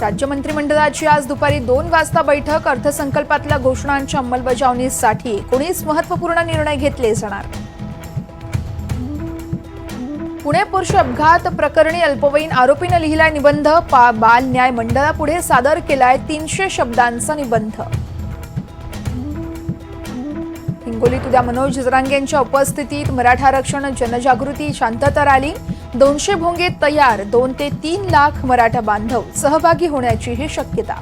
राज्य मंत्रिमंडळाची आज दुपारी 2 वाजता बैठक। अर्थसंकल्पातल्या घोषणांच्या अंमलबजावणीसाठी 19 महत्त्वपूर्ण निर्णय घेतले जाणार। पुणे पुरुष अपघात प्रकरणी अल्पवयीन आरोपीने लिहिलाय निबंध। बाल न्याय मंडळापुढे सादर केलाय 300 शब्दांचा निबंध। हिंगोलीत उद्या मनोज जरांगेंच्या उपस्थितीत मराठा आरक्षण जनजागृती शांतता रॅली। 200 भोंगे तयार। 2 ते 3 लाख मराठा बांधव सहभागी होण्याचीही शक्यता।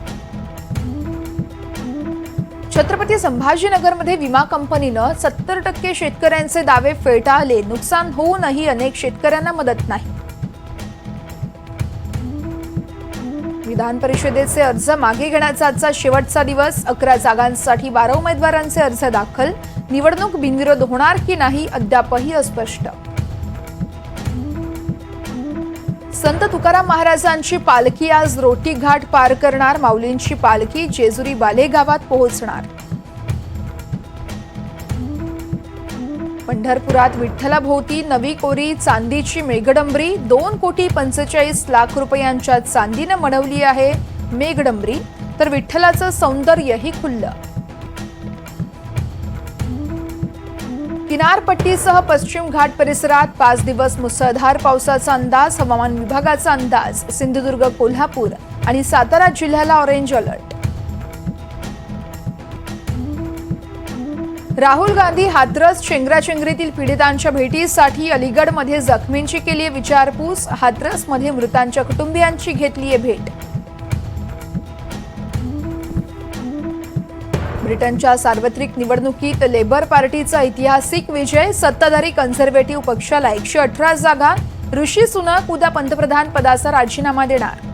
छत्रपती संभाजीनगरमध्ये विमा कंपनीनं 70% शेतकऱ्यांचे दावे फेटाळले। नुकसान होऊनही अनेक शेतकऱ्यांना मदत नाही। विधान परिषदेचे अर्ज मागे घेण्याचा आजचा शेवटचा दिवस। 11 जागांसाठी 12 उमेदवारांचे अर्ज दाखल। निवडणूक बिनविरोध होणार की नाही अद्यापही अस्पष्ट। संत तुकाराम महाराजांची पालखी आज रोटी घाट पार करणार। माऊलींची पालखी जेजुरी बाले गावात पोहोचणार। पंढरपुरात विठ्ठलाभोवती नवी कोरी चांदीची मेघडंबरी। 2,45,00,000 रुपयांच्या चांदीने बनवली आहे मेघडंबरी, तर विठ्ठलाचं सौंदर्यही खुललं। किनारपट्टीसह पश्चिम घाट परिसरात 5 दिवस मुसळधार पावसाचा अंदाज। हवामान विभागाचा अंदाज। सिंधुदुर्ग, कोल्हापूर आणि सातारा जिल्ह्याला ऑरेंज अलर्ट। राहुल गांधी हाथरस चेंगराचेंगरीतील पीडितांच्या भेटीसाठी अलीगडमध्ये जखमींची केली विचारपूस। हाथरसमध्ये मृतांच्या कुटुंबियांची घेतली भेट। ब्रिटनच्या सार्वत्रिक निवडणुकीत लेबर पार्टीचा ऐतिहासिक विजय। सत्ताधारी कन्झर्वेटिव्ह पक्षाला 118 जागा। ऋषी सुनक उद्या पंतप्रधान पदाचा राजीनामा देणार।